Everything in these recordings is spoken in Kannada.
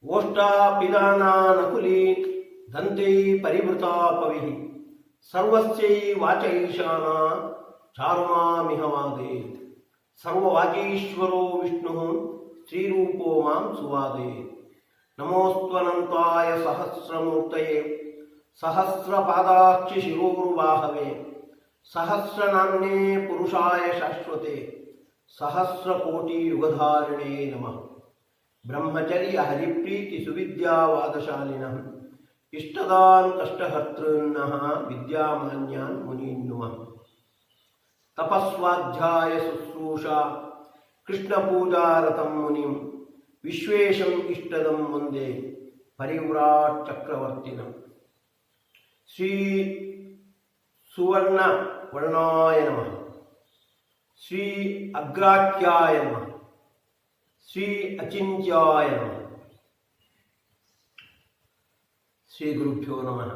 ಓಷ್ಟಾ ಪಿದಾನಾ ನಕುಲಿ ದಂತೈ ಪರಿವೃತಾ ಪವಿಃ ಸರ್ವಸ್ಯೈ ವಾಚ ಈಶಾನ ಚಾರುಮಾಮಿಹವಾದೇತ್ ಸರ್ವವಾಗೀಶ್ವರೋ ವಿಷ್ಣುಃ ಶ್ರೀರೂಪೋ ಮಾಂ ಸುವಾದೇತ್ ನಮೋಸ್ತ್ವನಂತಾಯ ಸಹಸ್ರಮೂರ್ತಯೇ ಸಹಸ್ರಪಾದಾಕ್ಷಿ ಶಿರೋರುವಾಹವೇ ಸಹಸ್ರನಾಮ್ನೇ ಪುರುಷಾಯ ಶಾಶ್ವತೆ ಸಹಸ್ರಕೋಟಿ ಯುಗಧಾರಿಣೇ ನಮಃ ಬ್ರಹ್ಮಚರ್ಯ ಹರಿಪ್ರೀತಿ ಸುವಿದ್ಯಾವಾದಶಾಲಿನಃ ಇಷ್ಟದಾನ್ ಕಷ್ಟಹರ್ತೃನ್ನಃ ವಿದ್ಯಾಮಾನ್ಯಾನ್ ಮುನೀನ್ನುಮಃ ತಪಸ್ವಾಧ್ಯಾಯ ಶುಶ್ರೂಷಾ ಕೃಷ್ಣಪೂಜಾರತಂ ಮುನಿಂ ವಿಶ್ವೇಶಂ ಇಷ್ಟದಂ ಮುಂದೆ ಪರಿವ್ರಾಟ್ ಚಕ್ರವರ್ತಿನಂ ಶ್ರೀ ಸುವರ್ಣ ವರ್ಣಾಯ ನಮಃ ಶ್ರೀ ಅಗ್ರಾಖ್ಯಾಯ ನಮಃ ಶ್ರೀ ಅಚಿಂತ್ಯಾಯ ನಮಃ ಶ್ರೀ ಗುರುಭ್ಯೋ ನಮಃ.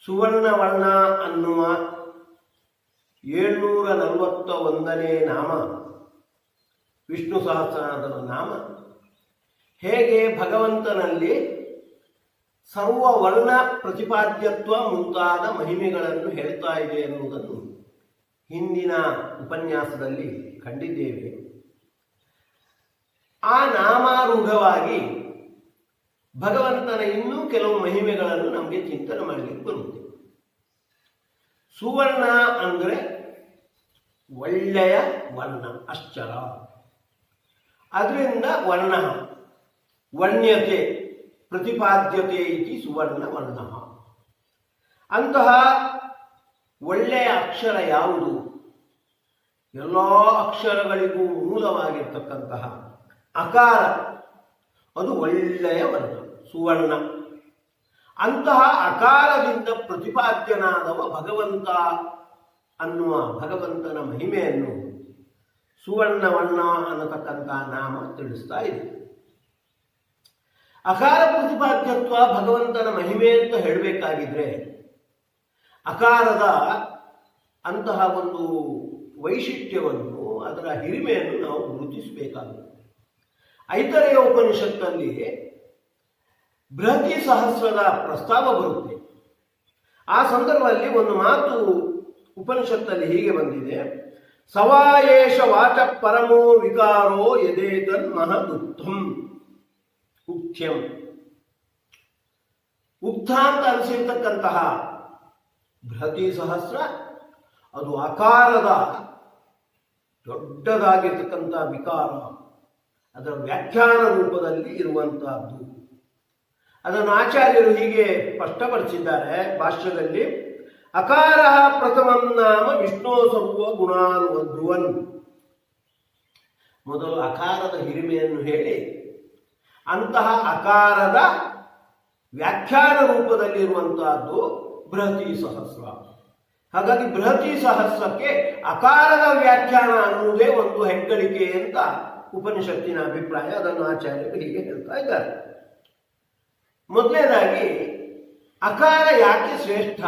ಸುವರ್ಣವರ್ಣ ಅನ್ನುವ 741ನೇ ನಾಮ ವಿಷ್ಣು ಸಹಸ್ರನಾಮದ ನಾಮ ಹೇಗೆ ಭಗವಂತನಲ್ಲಿ ಸರ್ವವರ್ಣ ಪ್ರತಿಪಾದ್ಯತ್ವ ಮುಂತಾದ ಮಹಿಮೆಗಳನ್ನು ಹೇಳ್ತಾ ಇದೆ ಎನ್ನುವುದನ್ನು ಹಿಂದಿನ ಉಪನ್ಯಾಸದಲ್ಲಿ ಕಂಡಿದ್ದೇವೆ. ಆ ನಾಮಾರೂಢವಾಗಿ ಭಗವಂತನ ಇನ್ನೂ ಕೆಲವು ಮಹಿಮೆಗಳನ್ನು ನಮಗೆ ಚಿಂತನೆ ಮಾಡಲಿಕ್ಕೆ ಬರುತ್ತೆ. ಸುವರ್ಣ ಅಂದರೆ ಒಳ್ಳೆಯ ವರ್ಣ, ಅಕ್ಷರ. ಅದರಿಂದ ವರ್ಣ, ವರ್ಣ್ಯತೆ, ಪ್ರತಿಪಾದ್ಯತೆ ಇತಿ ಸುವರ್ಣ ವರ್ಣ. ಅಂತಹ ಒಳ್ಳೆಯ ಅಕ್ಷರ ಯಾವುದು? ಎಲ್ಲ ಅಕ್ಷರಗಳಿಗೂ ಮೂಲವಾಗಿರ್ತಕ್ಕಂತಹ ಅಕಾರ, ಅದು ಒಳ್ಳೆಯ ವರ್ಣ, ಸುವರ್ಣ. ಅಂತಹ ಅಕಾರದಿಂದ ಪ್ರತಿಪಾದ್ಯನಾದವ ಭಗವಂತ ಅನ್ನುವ ಭಗವಂತನ ಮಹಿಮೆಯನ್ನು ಸುವರ್ಣವರ್ಣ ಅನ್ನತಕ್ಕಂತಹ ನಾಮ ತಿಳಿಸ್ತಾ ಇದೆ. ಅಕಾರ ಪ್ರತಿಪಾದ್ಯತ್ವ ಭಗವಂತನ ಮಹಿಮೆ ಅಂತ ಹೇಳಬೇಕಾಗಿದ್ರೆ ಅಕಾರದ ಅಂತಹ ಒಂದು ವೈಶಿಷ್ಟ್ಯವನ್ನು, ಅದರ ಹಿರಿಮೆಯನ್ನು ನಾವು ಗುರುತಿಸಬೇಕಾಗುತ್ತೆ. ಐತರೇಯ ಉಪನಿಷತ್ತಲ್ಲಿ ಬೃಹತಿ ಸಹಸ್ರದ ಪ್ರಸ್ತಾವ ಬರುತ್ತೆ. ಆ ಸಂದರ್ಭದಲ್ಲಿ ಒಂದು ಮಾತು ಉಪನಿಷತ್ತಲ್ಲಿ ಹೀಗೆ ಬಂದಿದೆ: ಸವಾಯೇಷ ವಾಚ ಪರಮೋ ವಿಕಾರೋ ಯದೇತನ್ ಮಹದುಕ್ತಂ ಉಕ್ತ್ಯಂ. ಉಕ್ತ ಅಂತ ಅನಿಸಿರ್ತಕ್ಕಂತಹ ಬೃಹತಿ ಸಹಸ್ರ ಅದು ಅಕಾರದ ದೊಡ್ಡದಾಗಿರ್ತಕ್ಕಂತಹ ವಿಕಾರ, ಅದರ ವ್ಯಾಖ್ಯಾನ ರೂಪದಲ್ಲಿ ಇರುವಂತಹದ್ದು. ಅದನ್ನು ಆಚಾರ್ಯರು ಹೀಗೆ ಸ್ಪಷ್ಟಪಡಿಸಿದ್ದಾರೆ ಭಾಷ್ಯದಲ್ಲಿ: ಅಕಾರ ಪ್ರಥಮಂ ನಾಮ ವಿಷ್ಣು ಸರ್ವ ಗುಣಾನುವಧ್ರುವನ್. ಮೊದಲು ಅಕಾರದ ಹಿರಿಮೆಯನ್ನು ಹೇಳಿ ಅಂತಹ ಅಕಾರದ ವ್ಯಾಖ್ಯಾನ ರೂಪದಲ್ಲಿರುವಂತಹದ್ದು ಬೃಹತಿ ಸಹಸ್ರ. ಹಾಗಾಗಿ ಬೃಹತಿ ಸಹಸ್ರಕ್ಕೆ ಅಕಾರದ ವ್ಯಾಖ್ಯಾನ ಅನ್ನುವುದೇ ಒಂದು ಹೆಗ್ಗಳಿಕೆ ಅಂತ ಉಪನಿಷತ್ತಿನ ಅಭಿಪ್ರಾಯ. ಅದನ್ನು ಆಚಾರ್ಯರು ಹೀಗೆ ಹೇಳ್ತಾ ಇದ್ದಾರೆ. ಮೊದಲನೇದಾಗಿ ಅಕಾರ ಯಾಕೆ ಶ್ರೇಷ್ಠ?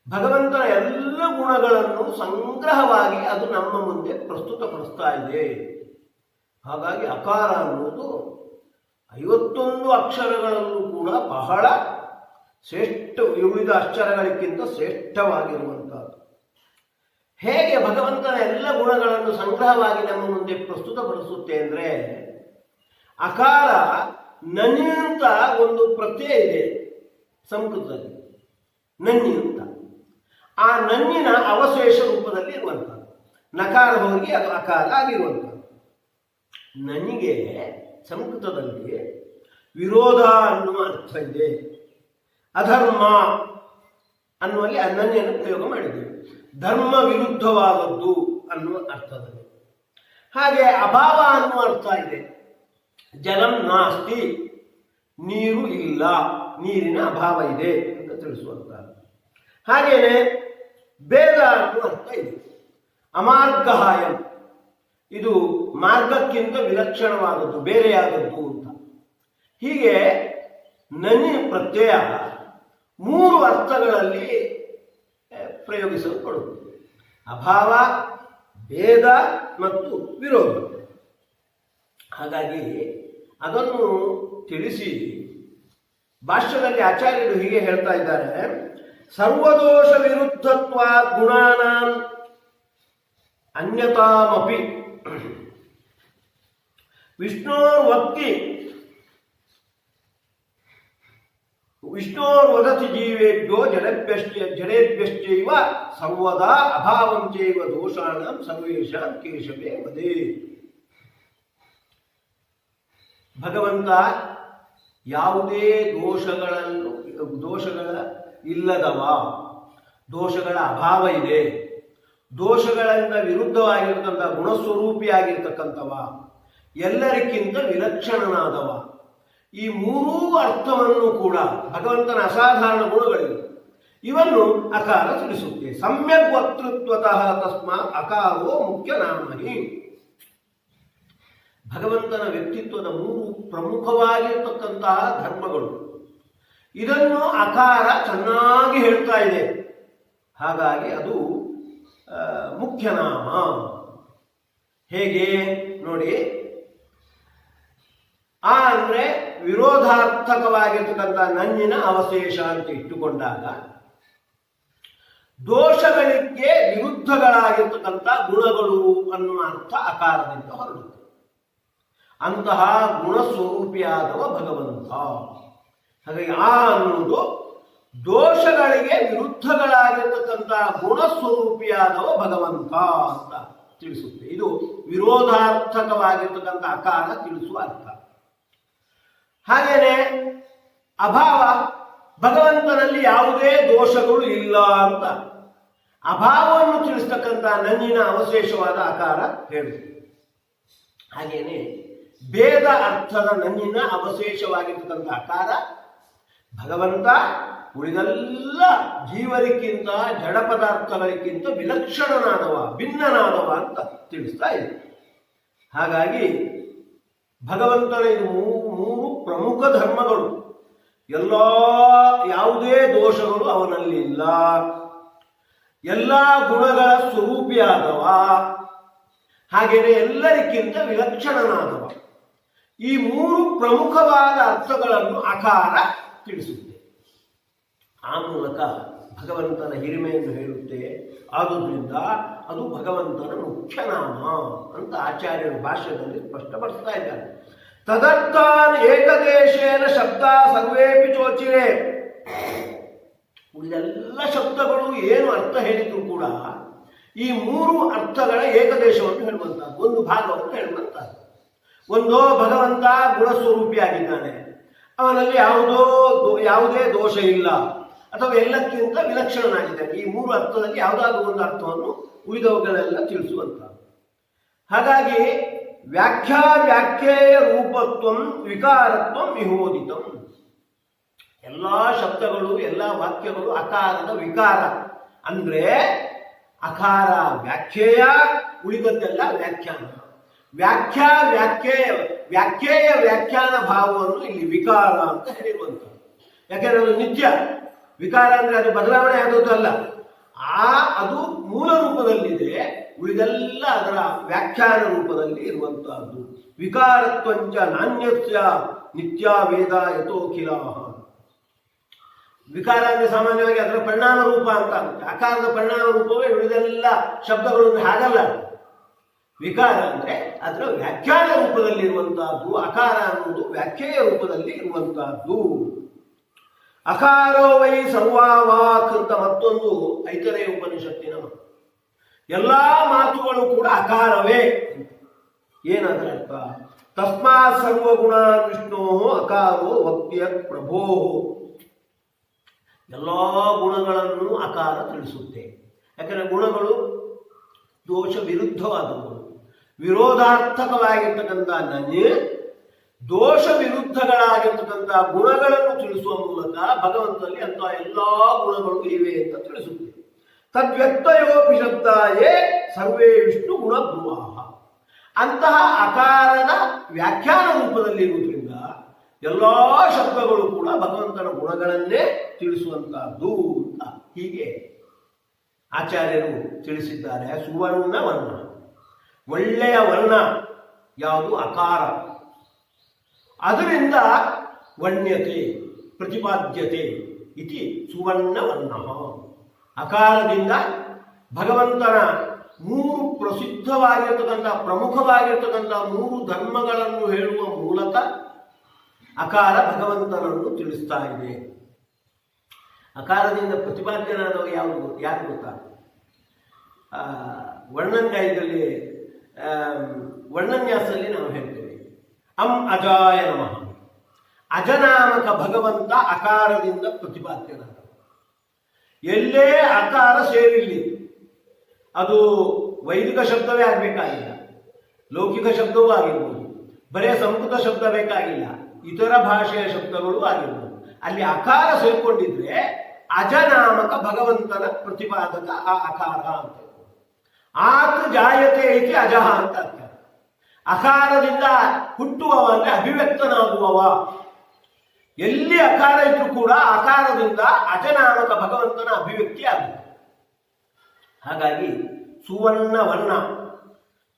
ಭಗವಂತನ ಎಲ್ಲ ಗುಣಗಳನ್ನು ಸಂಗ್ರಹವಾಗಿ ಅದು ನಮ್ಮ ಮುಂದೆ ಪ್ರಸ್ತುತಪಡಿಸ್ತಾ ಇದೆ. ಹಾಗಾಗಿ ಅಕಾರ ಅನ್ನುವುದು 51 ಅಕ್ಷರಗಳಲ್ಲೂ ಕೂಡ ಬಹಳ ಶ್ರೇಷ್ಠ, ವಿವಿಧ ಅಕ್ಷರಗಳಿಗಿಂತ ಶ್ರೇಷ್ಠವಾಗಿರುವಂತಹದ್ದು. ಹೇಗೆ ಭಗವಂತನ ಎಲ್ಲ ಗುಣಗಳನ್ನು ಸಂಗ್ರಹವಾಗಿ ನಮ್ಮ ಮುಂದೆ ಪ್ರಸ್ತುತಪಡಿಸುತ್ತೆ ಅಂದರೆ, ಅಕಾರ ನನಿ ಅಂತ ಒಂದು ಪ್ರತ್ಯಯ ಇದೆ ಸಂಸ್ಕೃತದಲ್ಲಿ, ನನ್ನಿ ಅಂತ. ಆ ನನ್ನಿನ ಅವಶೇಷ ರೂಪದಲ್ಲಿ ಇರುವಂಥದ್ದು. ನಕಾರ ಹೋಗಿ ಅದು ಅಕಾರ ಆಗಿರುವಂಥದ್ದು. ನನಿಗೆ ಸಂಸ್ಕೃತದಲ್ಲಿ ವಿರೋಧ ಅನ್ನುವ ಅರ್ಥ ಇದೆ. ಅಧರ್ಮ ಅನ್ನುವಲ್ಲಿ ಅನನ್ಯನ ಪ್ರಯೋಗ ಮಾಡಿದ್ದೇವೆ. ಧರ್ಮ ವಿರುದ್ಧವಾದದ್ದು ಅನ್ನುವ ಅರ್ಥದಲ್ಲಿ. ಹಾಗೆ ಅಭಾವ ಅನ್ನುವ ಅರ್ಥ ಇದೆ. ಜಲಂ ನಾಸ್ತಿ, ನೀರು ಇಲ್ಲ, ನೀರಿನ ಅಭಾವ ಇದೆ ಅಂತ ತಿಳಿಸುವಂತ. ಹಾಗೇನೆ ಭೇದ ಅನ್ನುವ ಅರ್ಥ ಇದೆ. ಅಮಾರ್ಗಹಾಯಂ, ಇದು ಮಾರ್ಗಕ್ಕಿಂತ ವಿಲಕ್ಷಣವಾದದ್ದು, ಬೇರೆಯಾದದ್ದು ಅಂತ. ಹೀಗೆ ನನಿ ಪ್ರತ್ಯಯ 3 ಅರ್ಥಗಳಲ್ಲಿ ಪ್ರಯೋಗಿಸಲ್ಪಡುತ್ತದೆ: ಅಭಾವ, ಭೇದ ಮತ್ತು ವಿರೋಧ. ಹಾಗಾಗಿ ಅದನ್ನು ತಿಳಿಸಿ ಭಾಷ್ಯದಲ್ಲಿ ಆಚಾರ್ಯರು ಹೀಗೆ ಹೇಳ್ತಾ ಇದ್ದಾರೆ, ಸರ್ವದೋಷ ವಿರುದ್ಧತ್ವ ಗುಣಾನಾಂ ಅನ್ಯತಾಮಪಿ ವಿಷ್ಣೋರ್ವಕ್ತಿ ವಿಷ್ಣೋರ್ವದತಿ ಜೀವೇಭ್ಯೋ ಜಡೇಭ್ಯಶ್ಚೈವ ಸರ್ವದಾ ಅಭಾವಂ ಚೈವ ದೋಷಾಣಂ ಸರ್ವೇಷಾಂ ಕೇಶವೇ ವದೇ. ಭಗವಂತ ಯಾವುದೇ ದೋಷಗಳ ಇಲ್ಲದವ, ದೋಷಗಳ ಅಭಾವ ಇದೆ, ದೋಷಗಳಿಂದ ವಿರುದ್ಧವಾಗಿರ್ತಕ್ಕಂಥ ಗುಣಸ್ವರೂಪಿಯಾಗಿರ್ತಕ್ಕಂಥವ, ಎಲ್ಲರಿಗಿಂತ ವಿಲಕ್ಷಣನಾದವ. ಈ ಮೂರೂ ಅರ್ಥವನ್ನು ಕೂಡ ಭಗವಂತನ ಅಸಾಧಾರಣ ಗುಣಗಳಿವೆ. ಇವನ್ನು ಅಕಾರ ತಿಳಿಸುತ್ತೆ. ಸಮ್ಯಕ್ ವಕ್ತೃತ್ವತಃ ತಸ್ಮಾತ್ ಅಕಾರೋ ಮುಖ್ಯ ನಾಮಹಿ. ಭಗವಂತನ ವ್ಯಕ್ತಿತ್ವದ ಮೂರು ಪ್ರಮುಖವಾಗಿರ್ತಕ್ಕಂತಹ ಧರ್ಮಗಳು, ಇದನ್ನು ಅಕಾರ ಚೆನ್ನಾಗಿ ಹೇಳ್ತಾ ಇದೆ. ಹಾಗಾಗಿ ಅದು ಮುಖ್ಯನಾಮ. ಹೇಗೆ ನೋಡಿ, ಆ ಅಂದರೆ ವಿರೋಧಾರ್ಥಕವಾಗಿರ್ತಕ್ಕಂಥ ನನ್ನಿನ ಅವಶೇಷ ಅಂತ ಇಟ್ಟುಕೊಂಡಾಗ ದೋಷಗಳಿಗೆ ವಿರುದ್ಧಗಳಾಗಿರ್ತಕ್ಕಂಥ ಗುಣಗಳು ಅನ್ನುವ ಅರ್ಥ ಅಕಾರದಿಂದ ಹೊರಡುತ್ತೆ. ಅಂತಹ ಗುಣಸ್ವರೂಪಿಯಾದವ ಭಗವಂತ. ಹಾಗಾಗಿ ಆ ಅನ್ನುವುದು ದೋಷಗಳಿಗೆ ವಿರುದ್ಧಗಳಾಗಿರ್ತಕ್ಕಂಥ ಗುಣಸ್ವರೂಪಿಯಾದವ ಭಗವಂತ ಅಂತ ತಿಳಿಸುತ್ತೆ. ಇದು ವಿರೋಧಾರ್ಥಕವಾಗಿರ್ತಕ್ಕಂಥ ಅಕಾರ ತಿಳಿಸುವ ಅರ್ಥ. ಹಾಗೇನೆ ಅಭಾವ, ಭಗವಂತನಲ್ಲಿ ಯಾವುದೇ ದೋಷಗಳು ಇಲ್ಲ ಅಂತ ಅಭಾವವನ್ನು ತಿಳಿಸ್ತಕ್ಕಂಥ ನನ್ನಿನ ಅವಶೇಷವಾದ ಅಕಾರ ಹೇಳುತ್ತೆ. ಹಾಗೇನೆ ಭೇದ ಅರ್ಥದ ನನ್ನಿನ ಅವಶೇಷವಾಗಿರ್ತಕ್ಕಂಥ ಅಕಾರ ಭಗವಂತ ಉಳಿದೆಲ್ಲ ಜೀವರಿಗಿಂತ ಜಡ ಪದಾರ್ಥಗಳಿಗಿಂತ ವಿಲಕ್ಷಣನಾದವ, ಭಿನ್ನನಾದವ ಅಂತ ತಿಳಿಸ್ತಾ ಇದೆ. ಹಾಗಾಗಿ ಭಗವಂತನ ಇದು ಮೂರು ಪ್ರಮುಖ ಧರ್ಮಗಳು. ಯಾವುದೇ ದೋಷಗಳು ಅವನಲ್ಲಿ ಇಲ್ಲ, ಎಲ್ಲ ಗುಣಗಳ ಸ್ವರೂಪಿಯಾದವ, ಹಾಗೆಯೇ ಎಲ್ಲರಿಗಿಂತ ವಿಲಕ್ಷಣನಾದವ. ಈ ಮೂರು ಪ್ರಮುಖವಾದ ಅರ್ಥಗಳನ್ನು ಅಕಾರ ತಿಳಿಸುತ್ತೆ. ಆ ಮೂಲಕ ಭಗವಂತನ ಹಿರಿಮೆಯನ್ನು ಹೇಳುತ್ತೆ. ಆದುದರಿಂದ ಅದು ಭಗವಂತನ ಮುಖ್ಯ ನಾಮ ಅಂತ ಆಚಾರ್ಯರು ಭಾಷ್ಯದಲ್ಲಿ ಸ್ಪಷ್ಟಪಡಿಸ್ತಾ ಇದ್ದಾರೆ. ತದರ್ಥಾನ್ ಏಕದೇಶೇನ ಶಬ್ದ ಸರ್ವೇಪಿ ಚೋಚಿರೆ. ಉಳಿದೆಲ್ಲ ಶಬ್ದಗಳು ಏನು ಅರ್ಥ ಹೇಳಿದ್ರು ಕೂಡ ಈ ಮೂರು ಅರ್ಥಗಳ ಏಕದೇಶವನ್ನು ಹೇಳುವಂತಹದ್ದು, ಒಂದು ಭಾಗವನ್ನು ಹೇಳುವಂತಹದ್ದು. ಒಂದೋ ಭಗವಂತ ಗುಣಸ್ವರೂಪಿಯಾಗಿದ್ದಾನೆ, ಅವನಲ್ಲಿ ಯಾವುದೇ ದೋಷ ಇಲ್ಲ, ಅಥವಾ ಎಲ್ಲಕ್ಕಿಂತ ವಿಲಕ್ಷಣನಾಗಿದ್ದಾನೆ. ಈ ಮೂರು ಅರ್ಥದಲ್ಲಿ ಯಾವುದಾದ್ರೂ ಒಂದು ಅರ್ಥವನ್ನು ಉಳಿದವುಗಳೆಲ್ಲ ತಿಳಿಸುವಂತಹ. ಹಾಗಾಗಿ ವ್ಯಾಖ್ಯೇಯ ರೂಪತ್ವಂ ವಿಕಾರತ್ವಂ ವಿಹೋದಿತಂ. ಎಲ್ಲ ಶಬ್ದಗಳು, ಎಲ್ಲ ವಾಕ್ಯಗಳು ಅಕಾರದ ವಿಕಾರ. ಅಂದ್ರೆ ಅಕಾರ ವ್ಯಾಖ್ಯೇಯ, ಉಳಿದದ್ದೆಲ್ಲ ವ್ಯಾಖ್ಯಾನ. ವ್ಯಾಖ್ಯೇಯ ವ್ಯಾಖ್ಯಾನ ಭಾವವನ್ನು ಇಲ್ಲಿ ವಿಕಾರ ಅಂತ ಹೇಳಿರುವಂಥದ್ದು. ಯಾಕೆಂದ್ರೆ ಅದು ನಿತ್ಯ. ವಿಕಾರ ಅಂದ್ರೆ ಅದು ಬದಲಾವಣೆ ಆಗೋದಲ್ಲ, ಅದು ಮೂಲ ರೂಪದಲ್ಲಿದೆ, ಉಳಿದೆಲ್ಲ ಅದರ ವ್ಯಾಖ್ಯಾನ ರೂಪದಲ್ಲಿ ಇರುವಂತಹದ್ದು. ವಿಕಾರತ್ವಂಚ ನಾಣ್ಯಸ್ಯ ನಿತ್ಯ ವೇದ ಯಥೋಖಿಲ. ವಿಕಾರ ಅಂದ್ರೆ ಸಾಮಾನ್ಯವಾಗಿ ಅದರ ಪರಿಣಾಮ ರೂಪ ಅಂತ ಆಗುತ್ತೆ. ಅಕಾರದ ಪರಿಣಾಮ ರೂಪವೇ ಉಳಿದೆಲ್ಲ ಶಬ್ದಗಳು ಹಾಗಲ್ಲ. ವಿಕಾರ ಅಂದ್ರೆ ಅದರ ವ್ಯಾಖ್ಯಾನ ರೂಪದಲ್ಲಿರುವಂತಹದ್ದು. ಅಕಾರ ಅನ್ನುವುದು ವ್ಯಾಖ್ಯೆಯ ರೂಪದಲ್ಲಿ ಇರುವಂತಹದ್ದು. ಅಕಾರೋ ವೈ ಸರ್ವಾವಾಕ್ ಅಂತ ಮತ್ತೊಂದು ಐತರೇಯ ಉಪನಿಷತ್ತಿನ ಎಲ್ಲಾ ಮಾತುಗಳು ಕೂಡ ಅಕಾರವೇ. ಏನಂದ್ರೆ ಅರ್ಥ? ತಸ್ಮಾತ್ ಸರ್ವಗುಣ ವಿಷ್ಣೋ ಅಕಾರೋ ವಕ್ತಿಯ ಪ್ರಭೋ. ಎಲ್ಲಾ ಗುಣಗಳನ್ನು ಅಕಾರ ತಿಳಿಸುತ್ತೆ. ಯಾಕಂದ್ರೆ ಗುಣಗಳು ದೋಷ ವಿರುದ್ಧವಾದವುಗಳು. ವಿರೋಧಾರ್ಥಕವಾಗಿರ್ತಕ್ಕಂಥ ನನ್ನೇ ದೋಷ ವಿರುದ್ಧಗಳಾಗಿರ್ತಕ್ಕಂಥ ಗುಣಗಳನ್ನು ತಿಳಿಸುವ ಮೂಲಕ ಭಗವಂತನಲ್ಲಿ ಅಂತ ಎಲ್ಲಾ ಗುಣಗಳು ಇವೆ ಅಂತ ತಿಳಿಸುತ್ತೆ. ತದ್ವ್ಯಕ್ತಯೋಪಿ ಶಬ್ದಾಯೇ ಸರ್ವೇ ವಿಷ್ಣು ಗುಣಬ್ರುವಾಹ. ಅಂತಹ ಅಕಾರದ ವ್ಯಾಖ್ಯಾನ ರೂಪದಲ್ಲಿರುವುದರಿಂದ ಎಲ್ಲಾ ಶಬ್ದಗಳು ಕೂಡ ಭಗವಂತನ ಗುಣಗಳನ್ನೇ ತಿಳಿಸುವಂತಹದ್ದು ಅಂತ ಹೀಗೆ ಆಚಾರ್ಯರು ತಿಳಿಸಿದ್ದಾರೆ. ಸುವರ್ಣ ವರ್ಣ, ಒಳ್ಳೆಯ ವರ್ಣ ಯಾವುದು? ಅಕಾರ. ಅದರಿಂದ ವರ್ಣ್ಯತೆ ಪ್ರತಿಪಾದ್ಯತೆ ಇತಿ ಸುವರ್ಣವರ್ಣ. ಅಕಾರದಿಂದ ಭಗವಂತನ ಮೂರು ಪ್ರಸಿದ್ಧವಾಗಿರ್ತಕ್ಕಂಥ ಪ್ರಮುಖವಾಗಿರ್ತಕ್ಕಂಥ ಮೂರು ಧರ್ಮಗಳನ್ನು ಹೇಳುವ ಮೂಲಕ ಅಕಾರ ಭಗವಂತನನ್ನು ತಿಳಿಸ್ತಾ ಇದೆ. ಅಕಾರದಿಂದ ಪ್ರತಿಪಾದ್ಯನಾದವ ಯಾರು ಗೊತ್ತಾ? ವರ್ಣನ್ಯಾಯದಲ್ಲಿ ವರ್ಣನ್ಯಾಸದಲ್ಲಿ ನಾವು ಹೇಳ್ತೇವೆ ಅಜಾಯ ನಮಃ. ಅಜನಾಮಕ ಭಗವಂತ ಅಕಾರದಿಂದ ಪ್ರತಿಪಾದ್ಯನಾದ. ಎಲ್ಲೇ ಅಕಾರ ಸೇರಿರಲಿ, ಅದು ವೈದಿಕ ಶಬ್ದವೇ ಆಗಬೇಕಾಗಿಲ್ಲ, ಲೌಕಿಕ ಶಬ್ದವೂ ಆಗಿರ್ಬೋದು, ಬರೇ ಸಂಸ್ಕೃತ ಶಬ್ದ ಬೇಕಾಗಿಲ್ಲ, ಇತರ ಭಾಷೆಯ ಶಬ್ದಗಳು ಆಗಿರ್ಬೋದು. ಅಲ್ಲಿ ಅಕಾರ ಸೇರ್ಕೊಂಡಿದ್ರೆ ಅಜನಾಮಕ ಭಗವಂತನ ಪ್ರತಿಪಾದಕ ಆ ಅಕಾರ ಅಂತ. ಆತ ಜಾಯತೆ ಐತಿ ಅಜಹ ಅಂತ ಅರ್ಥ. ಅಕಾರದಿಂದ ಹುಟ್ಟುವವ ಅಂದ್ರೆ ಅಭಿವ್ಯಕ್ತನಾಗುವವ. ಎಲ್ಲಿ ಅಕಾರ ಇದ್ರೂ ಕೂಡ ಅಕಾರದಿಂದ ಅಜನಾಮಕ ಭಗವಂತನ ಅಭಿವ್ಯಕ್ತಿ ಆಗುತ್ತೆ. ಹಾಗಾಗಿ ಸುವರ್ಣ ವರ್ಣ,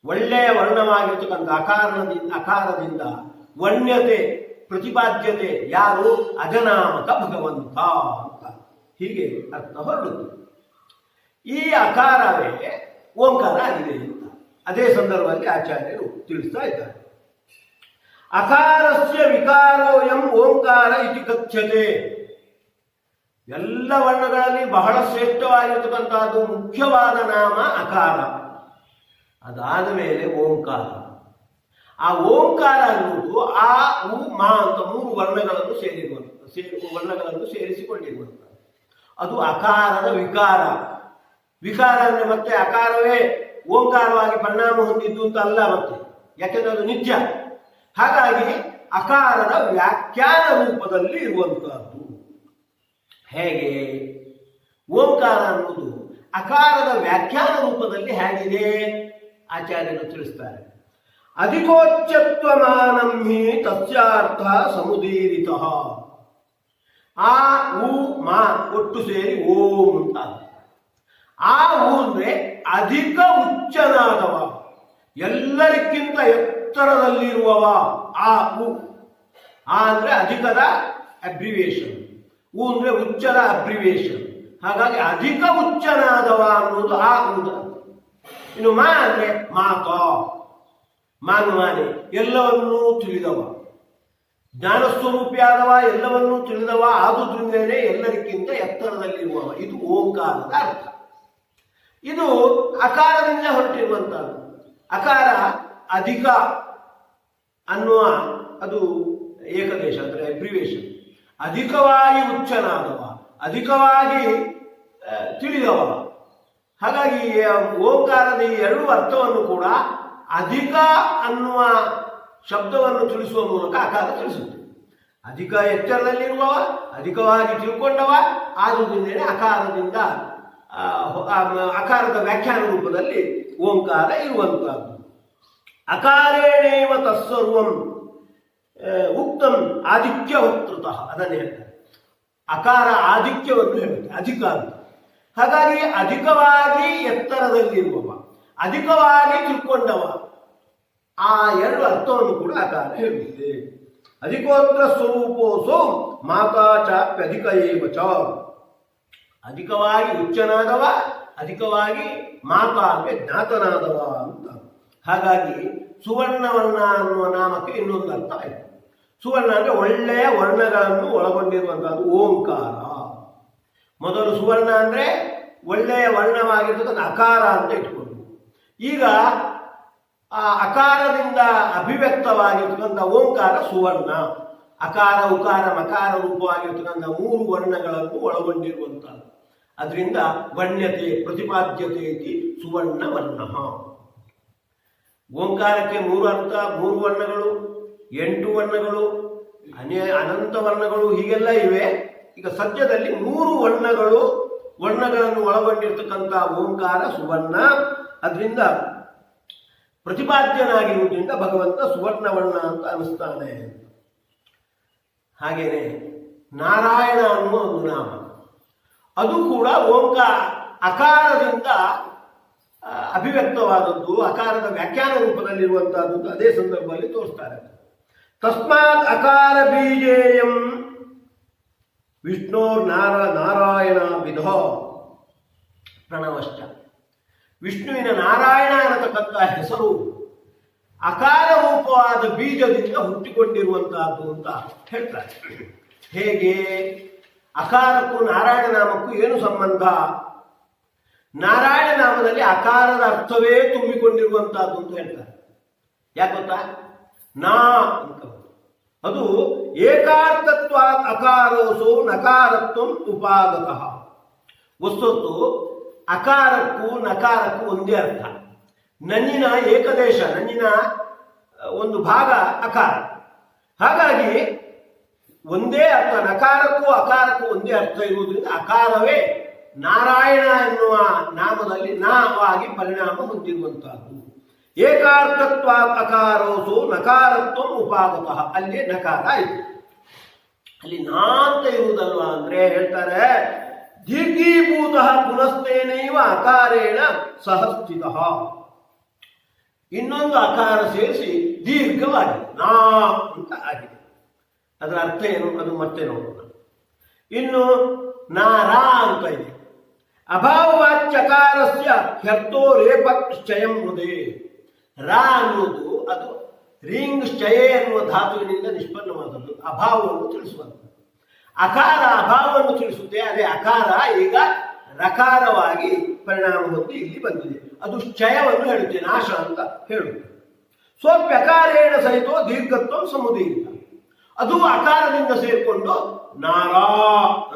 ಒಳ್ಳೆಯ ವರ್ಣವಾಗಿರ್ತಕ್ಕಂಥ ಅಕಾರದಿಂದ ವರ್ಣ್ಯತೆ ಪ್ರತಿಪಾದ್ಯತೆ ಯಾರು? ಅಜನಾಮಕ ಭಗವಂತ ಅಂತ ಹೀಗೆ ಅರ್ಥ ಹೊರಡುತ್ತೆ. ಈ ಅಕಾರವೇ ಓಂಕಾರ ಆಗಿದೆ ಅಂತ ಅದೇ ಸಂದರ್ಭದಲ್ಲಿ ಆಚಾರ್ಯರು ತಿಳಿಸ್ತಾ ಇದ್ದಾರೆ. ಅಕಾರಸ್ಯ ವಿಕಾರೋಯಂ ಓಂಕಾರ ಇತಿ ಕಥ್ಯತೆ. ಎಲ್ಲ ವರ್ಣಗಳಲ್ಲಿ ಬಹಳ ಶ್ರೇಷ್ಠವಾಗಿರ್ತಕ್ಕಂಥದ್ದು ಮುಖ್ಯವಾದ ನಾಮ ಅಕಾರ. ಅದಾದ ಮೇಲೆ ಓಂಕಾರ. ಆ ಓಂಕಾರ ಅನ್ನುವುದು ಆ ಉ ಮಾ ಅಂತ ಮೂರು ವರ್ಣಗಳನ್ನು ಸೇರಿಸಿಕೊಂಡಿರುವಂಥ ಅದು ಅಕಾರದ ವಿಕಾರ. ವಿಕಾರ ಅಂದ್ರೆ ಮತ್ತೆ ಅಕಾರವೇ ಓಂಕಾರವಾಗಿ ಪರಿಣಾಮ ಹೊಂದಿದ್ದು ಅಂತ ಅಲ್ಲ, ಮತ್ತೆ ಯಾಕೆಂದ್ರೆ ಅದು ನಿತ್ಯ. ಹಾಗಾಗಿ ಅಕಾರದ ವ್ಯಾಖ್ಯಾನ ರೂಪದಲ್ಲಿ ಇರುವಂತಹದ್ದು. ಹೇಗೆ? ಓಂಕಾರ ಅನ್ನುವುದು ಅಕಾರದ ವ್ಯಾಖ್ಯಾನ ರೂಪದಲ್ಲಿ ಹೇಗಿದೆ ಆಚಾರ್ಯರು ತಿಳಿಸ್ತಾರೆ. ಅಧಿಕೋಚ್ಚತ್ವಮಾನಂ ಹಿ ತಸ್ಯಾರ್ಥ ಸಮುದೀರಿತ. ಆ ಉ ಮಾ ಒಟ್ಟು ಸೇರಿ ಓಂ ಅಂತ. ಆ ಉ ಅಂದ್ರೆ ಅಧಿಕ ಉಚ್ಚನಾದವ, ಎಲ್ಲರಿಗಿಂತ ಎತ್ತರದಲ್ಲಿರುವವ ಆ ಉ. ಆ ಅಂದ್ರೆ ಅಧಿಕದ ಅಬ್ರಿವೇಶನ್, ಉ ಅಂದ್ರೆ ಉಚ್ಚದ ಅಬ್ರಿವೇಶನ್. ಹಾಗಾಗಿ ಅಧಿಕ ಉಚ್ಚನಾದವ ಅನ್ನೋದು ಆ ಉದ. ಇನ್ನು ಮಾ ಅಂದ್ರೆ ಮಾತ, ಮಾನವಾನೆ, ಎಲ್ಲವನ್ನೂ ತಿಳಿದವ, ಜ್ಞಾನಸ್ವರೂಪಿಯಾದವ, ಎಲ್ಲವನ್ನೂ ತಿಳಿದವ, ಆದುದರಿಂದಲೇ ಎಲ್ಲರಿಗಿಂತ ಎತ್ತರದಲ್ಲಿರುವವ. ಇದು ಓಂಕಾರದ ಅರ್ಥ. ಇದು ಅಕಾರದಿಂದ ಹೊರಟಿರುವಂತಹದ್ದು. ಅಕಾರ ಅಧಿಕ ಅನ್ನುವ ಅದು ಏಕದೇಶ ಅಂದರೆ ಅಬ್ರಿವೇಶನ್. ಅಧಿಕವಾಗಿ ಉಚ್ಚನಾದವ, ಅಧಿಕವಾಗಿ ತಿಳಿದವ. ಹಾಗಾಗಿ ಓಂಕಾರದ ಈ ಎರಡು ಅರ್ಥವನ್ನು ಕೂಡ ಅಧಿಕ ಅನ್ನುವ ಶಬ್ದವನ್ನು ತಿಳಿಸುವ ಮೂಲಕ ಅಕಾರ ತಿಳಿಸುತ್ತೆ. ಅಧಿಕ ಎಚ್ಚರದಲ್ಲಿರುವವ, ಅಧಿಕವಾಗಿ ತಿಳ್ಕೊಂಡವ, ಆದುದರಿಂದಲೇ ಅಕಾರದಿಂದ ಅಕಾರದ ವ್ಯಾಖ್ಯಾನ ರೂಪದಲ್ಲಿ ಓಂಕಾರ ಇರುವಂತಹದ್ದು. ಅಕಾರೇಣೇವ ತತ್ಸರ್ವಂ ಉಕ್ತಂ ಆಧಿಕ್ಯ ವಕ್ತೃತಃ. ಅದನ್ನೇ ಹೇಳ್ತಾರೆ, ಅಕಾರ ಆಧಿಕ್ಯವನ್ನು ಹೇಳುತ್ತೆ, ಅಧಿಕ ಅಂತ. ಹಾಗಾಗಿ ಅಧಿಕವಾಗಿ ಎತ್ತರದಲ್ಲಿರುವವ, ಅಧಿಕವಾಗಿ ತಿಳ್ಕೊಂಡವ, ಆ ಎರಡು ಅರ್ಥವನ್ನು ಕೂಡ ಅಕಾರ ಹೇಳುತ್ತೆ. ಅಧಿಕೋತ್ರ ಸ್ವರೂಪೋಸೋ ಮಾತಾ ಚಾಪ್ಯಧಿಕ ಏವ ಚ. ಅಧಿಕವಾಗಿ ಉಚ್ಚನಾದವ, ಅಧಿಕವಾಗಿ ಮಾತಾ ಅಂದ್ರೆ ಜ್ಞಾತನಾದವ ಅಂತ. ಹಾಗಾಗಿ ಸುವರ್ಣವರ್ಣ ಅನ್ನುವ ನಾಮಕ್ಕೆ ಇನ್ನೊಂದು ಅರ್ಥ ಆಯಿತು. ಸುವರ್ಣ ಅಂದ್ರೆ ಒಳ್ಳೆಯ ವರ್ಣಗಳನ್ನು ಒಳಗೊಂಡಿರುವಂತಹದ್ದು ಓಂಕಾರ. ಮೊದಲು ಸುವರ್ಣ ಅಂದ್ರೆ ಒಳ್ಳೆಯ ವರ್ಣವಾಗಿರ್ತಕ್ಕಂಥ ಅಕಾರ ಅಂತ ಇಟ್ಕೊಂಡು, ಈಗ ಆ ಅಕಾರದಿಂದ ಅಭಿವ್ಯಕ್ತವಾಗಿರ್ತಕ್ಕಂಥ ಓಂಕಾರ ಸುವರ್ಣ. ಅಕಾರ ಉಕಾರ ಮಕಾರ ರೂಪವಾಗಿರ್ತಕ್ಕಂಥ ಮೂರು ವರ್ಣಗಳನ್ನು ಒಳಗೊಂಡಿರುವಂತಹದ್ದು. ಅದರಿಂದ ವರ್ಣ್ಯತೆ ಪ್ರತಿಪಾದ್ಯತೆ ಇತಿ ಸುವರ್ಣ ವರ್ಣ. ಓಂಕಾರಕ್ಕೆ ಮೂರು ಅರ್ಥ, ಮೂರು ವರ್ಣಗಳು, 8 ವರ್ಣಗಳು, ಅನಂತ ವರ್ಣಗಳು ಹೀಗೆಲ್ಲ ಇವೆ. ಈಗ ಸದ್ಯದಲ್ಲಿ 3 ವರ್ಣಗಳನ್ನು ಒಳಗೊಂಡಿರ್ತಕ್ಕಂಥ ಓಂಕಾರ ಸುವರ್ಣ. ಅದರಿಂದ ಪ್ರತಿಪಾದ್ಯನಾಗಿರುವುದರಿಂದ ಭಗವಂತ ಸುವರ್ಣವರ್ಣ ಅಂತ ಅನಿಸ್ತಾನೆ. ಹಾಗೇನೆ ನಾರಾಯಣ ಅನ್ನುವ ಒಂದು ನಾಮ, ಅದು ಕೂಡ ಅಕಾರದಿಂದ ಅಭಿವ್ಯಕ್ತವಾದದ್ದು, ಅಕಾರದ ವ್ಯಾಖ್ಯಾನ ರೂಪದಲ್ಲಿರುವಂತಹದ್ದು ಅದೇ ಸಂದರ್ಭದಲ್ಲಿ ತೋರಿಸ್ತಾರೆ. ತಸ್ಮಾತ್ ಅಕಾರ ಬೀಜೇಯಂ ವಿಷ್ಣೋರ್ ನಾರಾಯಣ ವಿಧೋ ಪ್ರಣವಶ್ಚ. ವಿಷ್ಣುವಿನ ನಾರಾಯಣ ಅನ್ನತಕ್ಕಂಥ ಹೆಸರು ಅಕಾರ ರೂಪವಾದ ಬೀಜದಿಂದ ಹುಟ್ಟಿಕೊಂಡಿರುವಂತಹದ್ದು ಅಂತ ಹೇಳ್ತಾರೆ. ಹೇಗೆ? ಅಕಾರಕ್ಕೂ ನಾರಾಯಣ ನಾಮಕ್ಕೂ ಏನು ಸಂಬಂಧ? ನಾರಾಯಣ ನಾಮದಲ್ಲಿ ಅಕಾರದ ಅರ್ಥವೇ ತುಂಬಿಕೊಂಡಿರುವಂತಹದ್ದು ಅಂತ ಹೇಳ್ತಾರೆ. ಯಾಕೆ ಗೊತ್ತಾ? ನಾ ಅಂತ ಅದು ಏಕಾರ್ಥತ್ವ ಅಕಾರೋಸೋ ನಕಾರತ್ವ ಉಪಾಗತಃ. ವಸ್ತುತ್ತು ಅಕಾರಕ್ಕೂ ನಕಾರಕ್ಕೂ ಒಂದೇ ಅರ್ಥ. ನನ್ನಿನ ಏಕದೇಶ, ನನ್ನಿನ ಒಂದು ಭಾಗ ಅಕಾರ. ಹಾಗಾಗಿ ಒಂದೇ ಅರ್ಥ, ನಕಾರಕ್ಕೂ ಅಕಾರಕ್ಕೂ ಒಂದೇ ಅರ್ಥ ಇರುವುದರಿಂದ ಅಕಾರವೇ ನಾರಾಯಣ ಎನ್ನುವ ನಾಮದಲ್ಲಿ ನಾವಾಗಿ ಪರಿಣಾಮ ಹೊಂದಿರುವಂತಹದ್ದು. ಏಕಾರ್ಥತ್ವ ಅಕಾರೋಸು ನಕಾರತ್ವ ಉಪಾಗತಃ. ಅಲ್ಲಿ ನಕಾರ ಆಯಿತು. ಅಲ್ಲಿ ನಾ ಅಂತ ಇರುವುದಲ್ವಾ ಅಂದ್ರೆ ಹೇಳ್ತಾರೆ, ದೀರ್ಘೀಭೂತ ಪುನಸ್ತೇನೈವ ಅಕಾರೇಣ ಸಹಸ್ಥಿತ. ಇನ್ನೊಂದು ಅಕಾರ ಸೇರಿಸಿ ದೀರ್ಘವಾಗಿದೆ, ನಾ ಅಂತ ಆಗಿದೆ. ಅದರ ಅರ್ಥ ಏನು ಅದು ಮತ್ತೆ ನೋಡೋಣ. ಇನ್ನು ನಾರಾ ಅಂತ ಇದೆ. ಅಭಾವವಾಚ್ಯಕಾರಸ್ಯ ಹ್ಯರ್ಥೋ ರೇಪಶ್ಚಯಂ ಮುದೇ. ರಾ ಅನ್ನುವುದು ಅದು ರಿಂಗ್ ಶ್ಚಯೆ ಎನ್ನುವ ಧಾತುವಿನಿಂದ ನಿಷ್ಪನ್ನವಾದದ್ದು, ಅಭಾವವನ್ನು ತಿಳಿಸುವಂಥದ್ದು. ಅಕಾರ ಅಭಾವವನ್ನು ತಿಳಿಸುತ್ತೆ. ಅದೇ ಅಕಾರ ಈಗ ರಕಾರವಾಗಿ ಪರಿಣಾಮ ಹೊಂದಿ ಇಲ್ಲಿ ಬಂದಿದೆ. ಅದು ಶ್ಚಯವನ್ನು ಹೇಳುತ್ತೆ, ನಾಶ ಅಂತ ಹೇಳುತ್ತೆ. ಸ್ವಪ್ಯಕಾರೇಣ ಸಹಿತ ದೀರ್ಘತ್ವ ಸಮುದೀರ್ಘ. ಅದು ಅಕಾರದಿಂದ ಸೇರಿಕೊಂಡು ನಾರಾ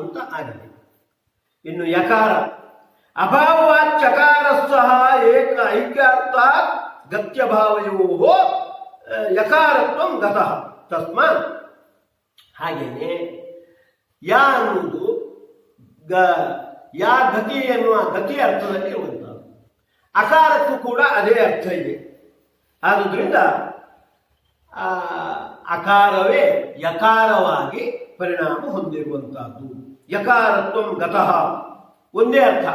ಅಂತ ಆಗಿದೆ. ಇನ್ನು ಯಕಾರ ಅಭಾವವಾಚ್ಯಕಾರ ಸಹ ಏಕ ಐಕ್ಯಾರ್ಥ ಗತ್ಯಭಾವಯೋ ಯಕಾರತ್ವ ಗತಃ. ತಸ್ಮಾತ್ ಹಾಗೇನೆ ಯಾ ಅನ್ನುವುದು ಯಾ ಗತಿ ಎನ್ನುವ ಗತಿ ಅರ್ಥದಲ್ಲಿ ಇರುವಂಥದ್ದು. ಅಕಾರಕ್ಕೂ ಕೂಡ ಅದೇ ಅರ್ಥ ಇದೆ. ಆದುದರಿಂದ ಅಕಾರವೇ ಯಕಾರವಾಗಿ ಪರಿಣಾಮ ಹೊಂದಿರುವಂತಹದ್ದು. ಯಕಾರತ್ವ ಗತಃ ಒಂದೇ ಅರ್ಥ.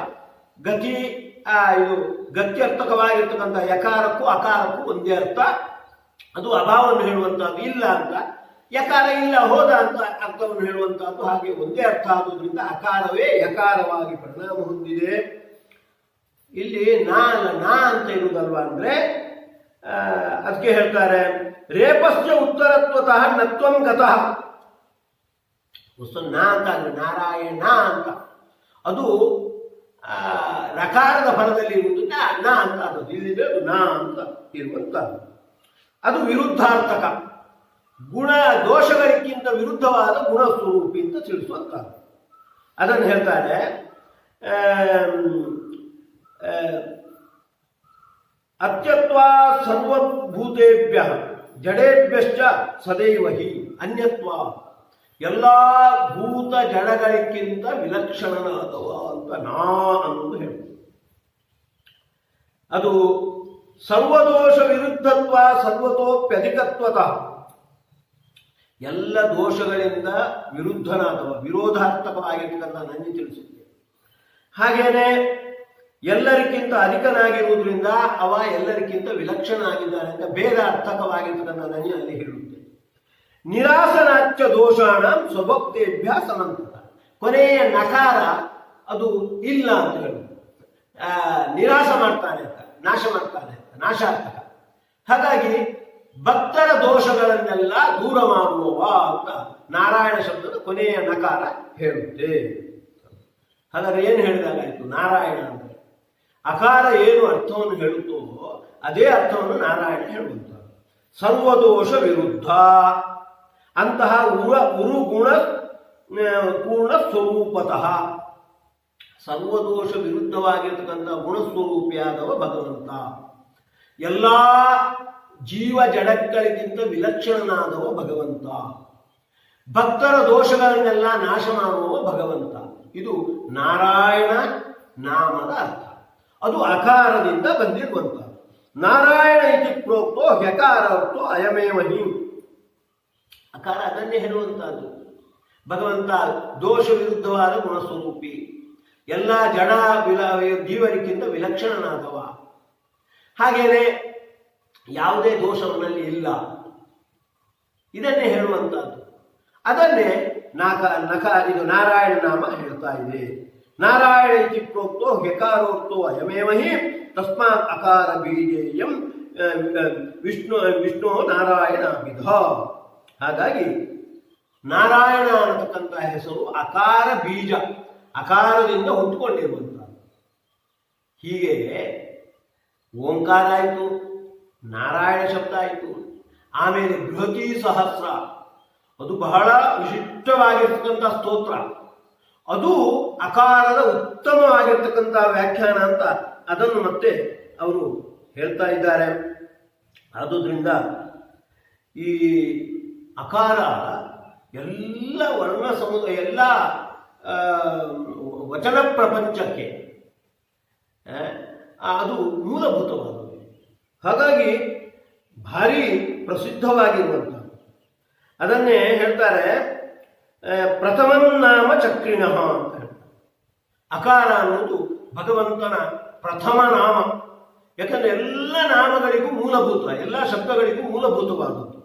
ಗತಿ ಇದು ಗತ್ಯರ್ಥಕವಾಗಿರ್ತಕ್ಕಂಥ ಯಕಾರಕ್ಕೂ ಅಕಾರಕ್ಕೂ ಒಂದೇ ಅರ್ಥ. ಅದು ಅಭಾವವನ್ನು ಹೇಳುವಂತಹದ್ದು, ಇಲ್ಲ ಅಂತ. ಯಕಾರ ಇಲ್ಲ ಹೋದ ಅಂತ ಅರ್ಥವನ್ನು ಹೇಳುವಂತಹದ್ದು. ಹಾಗೆ ಒಂದೇ ಅರ್ಥ ಆದುದರಿಂದ ಅಕಾರವೇ ಯಕಾರವಾಗಿ ಪರಿಣಾಮ ಹೊಂದಿದೆ. ಇಲ್ಲಿ ನಾ ಅಂತ ಇರುವುದಲ್ವಾ ಅಂದ್ರೆ ಅದಕ್ಕೆ ಹೇಳ್ತಾರೆ, ರೇಪಸ್ಯ ಉತ್ತರತ್ವತಃ ನತ್ವಂ ಗತಃ. ನಾ ಅಂತ ಅಂದ್ರೆ ನಾರಾಯಣ ಅಂತ ಅದು ರಕಾರದ ಫಲದಲ್ಲಿ ಇರುವುದನ್ನ ನಾ ಅಂತ ಅನ್ನೋದು. ಇಲ್ಲಿದೆ ಅದು ನಾ ಅಂತ ಇರುವಂತದ್ದು. ಅದು ವಿರುದ್ಧಾರ್ಥಕ, ಗುಣ ದೋಷಗಳಿಗಿಂತ ವಿರುದ್ಧವಾದ ಗುಣ ಸ್ವರೂಪಿ ಅಂತ ತಿಳಿಸುವಂತದ್ದು. ಅದನ್ನು ಹೇಳ್ತಾರೆ, ಅತ್ಯತ್ವ ಸರ್ವಭೂತೇಭ್ಯ ಜಡೇಭ್ಯಶ್ಚ ಸದೈವ ಹಿ ಅನ್ಯತ್ವ. ಎಲ್ಲ ಭೂತ ಜಡಗಳಿಗಿಂತ ವಿಲಕ್ಷಣನಾದವ ಅಂತ ನಾ ಅನ್ನೋದು ಹೇಳುವುದು. ಅದು ಸರ್ವದೋಷ ವಿರುದ್ಧತ್ವ ಸರ್ವತೋಪ್ಯಧಿಕತ್ವತಃ. ಎಲ್ಲ ದೋಷಗಳಿಂದ ವಿರುದ್ಧನಾದವ, ವಿರೋಧಾರ್ಥಕವಾಗಿರ್ತಕ್ಕಂಥ ನನಗೆ ತಿಳಿಸುತ್ತೆ. ಹಾಗೇನೆ ಎಲ್ಲರಿಗಿಂತ ಅಧಿಕನಾಗಿರುವುದರಿಂದ ಅವ ಎಲ್ಲರಿಗಿಂತ ವಿಲಕ್ಷಣ ಆಗಿದ್ದಾನೆ ಅಂತ ಭೇದಾರ್ಥಕವಾಗಿರ್ತಕ್ಕಂಥ ನನಗೆ ಅಲ್ಲಿ ಹೇಳುತ್ತೆ. ನಿರಾಸನಾಚ್ಯ ದೋಷಾಣ ಸ್ವಭಕ್ತೇಭ್ಯ ಸಮಂತತ. ಕೊನೆಯ ನಕಾರ ಅದು ಇಲ್ಲ ಅಂತ ಹೇಳುದು. ನಿರಾಸ ಮಾಡ್ತಾನೆ ಅಂತ, ನಾಶ ಮಾಡ್ತಾನೆ ಅಂತ, ನಾಶಾರ್ಥಕ. ಹಾಗಾಗಿ ಭಕ್ತರ ದೋಷಗಳನ್ನೆಲ್ಲ ದೂರ ಮಾಡುವವ ಅಂತ ನಾರಾಯಣ ಶಬ್ದದ ಕೊನೆಯ ನಕಾರ ಹೇಳುತ್ತೆ. ಹಾಗಾದ್ರೆ ಏನು ಹೇಳಿದಾಗಾಯ್ತು? ನಾರಾಯಣ ಅಂದರೆ ಅಕಾರ ಏನು ಅರ್ಥವನ್ನು ಹೇಳುತ್ತೋ ಅದೇ ಅರ್ಥವನ್ನು ನಾರಾಯಣ ಹೇಳುವಂತ. ಸರ್ವದೋಷ ವಿರುದ್ಧ ಅಂತಹ ಉರುಗುಣ ಪೂರ್ಣ ಸ್ವರೂಪತಃ. ಸರ್ವದೋಷ ವಿರುದ್ಧವಾಗಿರ್ತಕ್ಕಂಥ ಗುಣಸ್ವರೂಪಿಯಾದವ ಭಗವಂತ. ಎಲ್ಲ ಜೀವ ಜಡಗಳಿಗಿಂತ ವಿಲಕ್ಷಣನಾದವ ಭಗವಂತ. ಭಕ್ತರ ದೋಷಗಳನ್ನೆಲ್ಲ ನಾಶ ಮಾಡುವ ಭಗವಂತ. ಇದು ನಾರಾಯಣ ನಾಮದ ಅರ್ಥ. ಅದು ಅಕಾರದಿಂದ ಬಂದಿರುವಂತ. ನಾರಾಯಣ ಇತಿ ಪ್ರೋಕ್ತೋ ಹ್ಯಕಾರಾರ್ಥೋ ಅಯಮೇವ ಹಿ. ಅಕಾರ ಅದನ್ನೇ ಹೇಳುವಂತಹದ್ದು. ಭಗವಂತ ದೋಷ ವಿರುದ್ಧವಾದ ಗುಣಸ್ವರೂಪಿ, ಎಲ್ಲ ಜಡ ಜೀವರಿಗಿಂತ ವಿಲಕ್ಷಣನಾದವ. ಹಾಗೇನೆ ಯಾವುದೇ ದೋಷವನಲ್ಲಿ ಇಲ್ಲ. ಇದನ್ನೇ ಹೇಳುವಂತಹದ್ದು. ಅದನ್ನೇ ಇದು ನಾರಾಯಣ ನಾಮ ಹೇಳ್ತಾ ಇದೆ. ನಾರಾಯಣ ಇತಿ ಪ್ರೋಕ್ತೋ ಹ್ಯಕಾರೋಕ್ತೋ ಅಯಮೇವ ಹಿ ತಸ್ಮಾತ್ ಅಕಾರ ಬೀಜೇಯಂ ವಿಷ್ಣು ನಾರಾಯಣಾಭಿಧ. ಹಾಗಾಗಿ ನಾರಾಯಣ ಅನ್ನತಕ್ಕಂಥ ಹೆಸರು ಅಕಾರ ಬೀಜ, ಅಕಾರದಿಂದ ಹುಟ್ಟುಕೊಂಡಿರುವಂತ. ಹೀಗೆ ಓಂಕಾರ ಆಯಿತು, ನಾರಾಯಣ ಶಬ್ದ ಆಯಿತು, ಆಮೇಲೆ ಬೃಹತಿ ಸಹಸ್ರ, ಅದು ಬಹಳ ವಿಶಿಷ್ಟವಾಗಿರ್ತಕ್ಕಂಥ ಸ್ತೋತ್ರ, ಅದು ಅಕಾರದ ಉತ್ತಮವಾಗಿರ್ತಕ್ಕಂಥ ವ್ಯಾಖ್ಯಾನ ಅಂತ ಅದನ್ನು ಮತ್ತೆ ಅವರು ಹೇಳ್ತಾ ಇದ್ದಾರೆ. ಆದುದರಿಂದ ಈ ಅಕಾರ ಎಲ್ಲ ವರ್ಣ ಸಮುದಾಯ, ಎಲ್ಲ ವಚನ ಪ್ರಪಂಚಕ್ಕೆ ಅದು ಮೂಲಭೂತವಾದದ್ದು. ಹಾಗಾಗಿ ಭಾರಿ ಪ್ರಸಿದ್ಧವಾಗಿರುವಂಥ ಅದನ್ನೇ ಹೇಳ್ತಾರೆ ಪ್ರಥಮಂ ನಾಮ ಚಕ್ರಿಣಃ ಅಂತ ಹೇಳ್ತಾರೆ. ಅಕಾರ ಅನ್ನೋದು ಭಗವಂತನ ಪ್ರಥಮ ನಾಮ. ಯಾಕಂದ್ರೆ ಎಲ್ಲ ನಾಮಗಳಿಗೂ ಮೂಲಭೂತ, ಎಲ್ಲ ಶಬ್ದಗಳಿಗೂ ಮೂಲಭೂತವಾದದ್ದು.